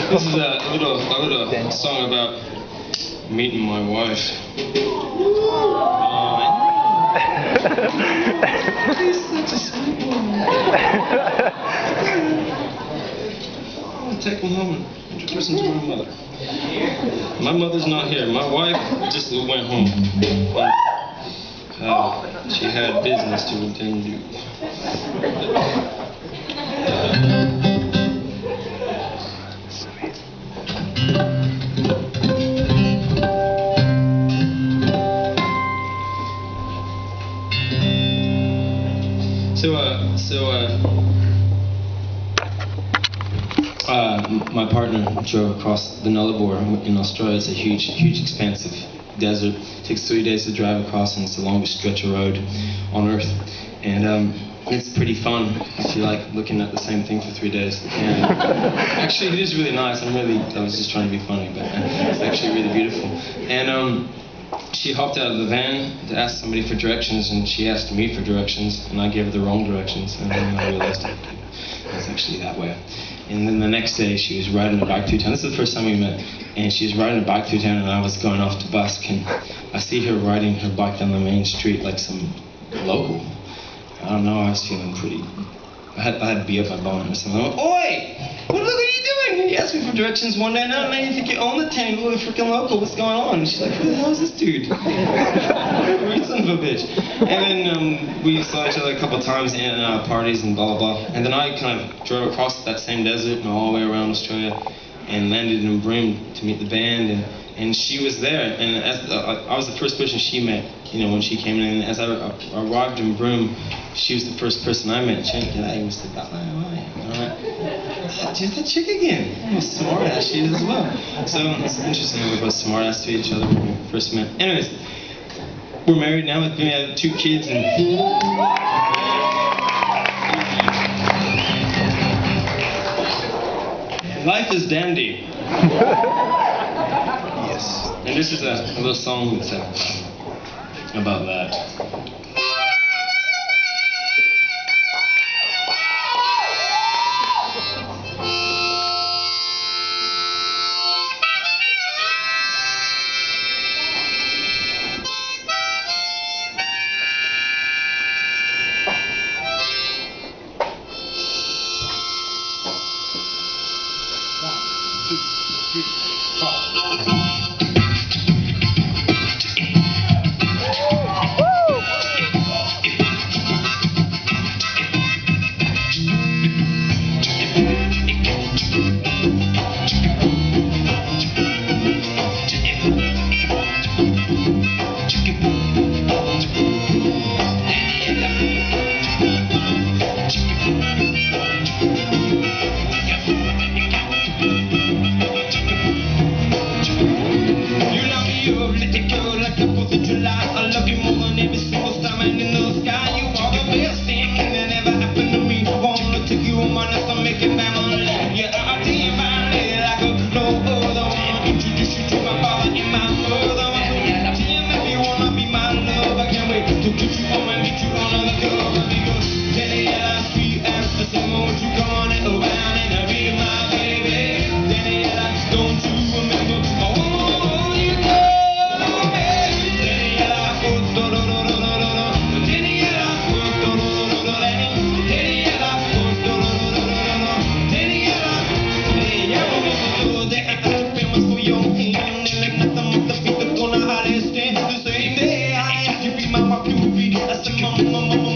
This is a little song about meeting my wife. He's such a sweet boy. I'm gonna take him home and introduce him to my mother. My mother's not here. My wife just went home. She had business to attend to. My partner drove across the Nullarbor in Australia. It's a huge, expansive desert. It takes 3 days to drive across, and it's the longest stretch of road on Earth. And it's pretty fun if you like looking at the same thing for 3 days. And actually, it is really nice. I was just trying to be funny, but it's actually really beautiful. And she hopped out of the van to ask somebody for directions, and she asked me for directions, and I gave her the wrong directions, and then I realized it's actually that way. And then the next day, she was riding a bike through town. This is the first time we met, and she was riding a bike through town, and I was going off to busk, and I see her riding her bike down the main street like some local. I don't know, I was feeling pretty. I had to be up my bone or something. I went, "Oi! What are you doing?" And he asked me for directions one day. No, man, you think you own the town, you're freaking local. What's going on? And she's like, "Who the hell is this dude?" Weird son of a bitch. And then we saw each other a couple times in parties and blah, blah, blah. And then I kind of drove across that same desert and all the way around Australia and landed in Broome to meet the band. And she was there. And as I was the first person she met, when she came in. And as I arrived in Broome, she was the first person I met. She went, "G'day, Mr. Butler, how are you?" And I'm like, "Just that chick again." Well, smart ass she is as well. So it's interesting that we're both smart ass to each other when we first met. Anyways, we're married now. We have 2 kids and life is dandy. Yes. And this is a little song that's about that. Mama,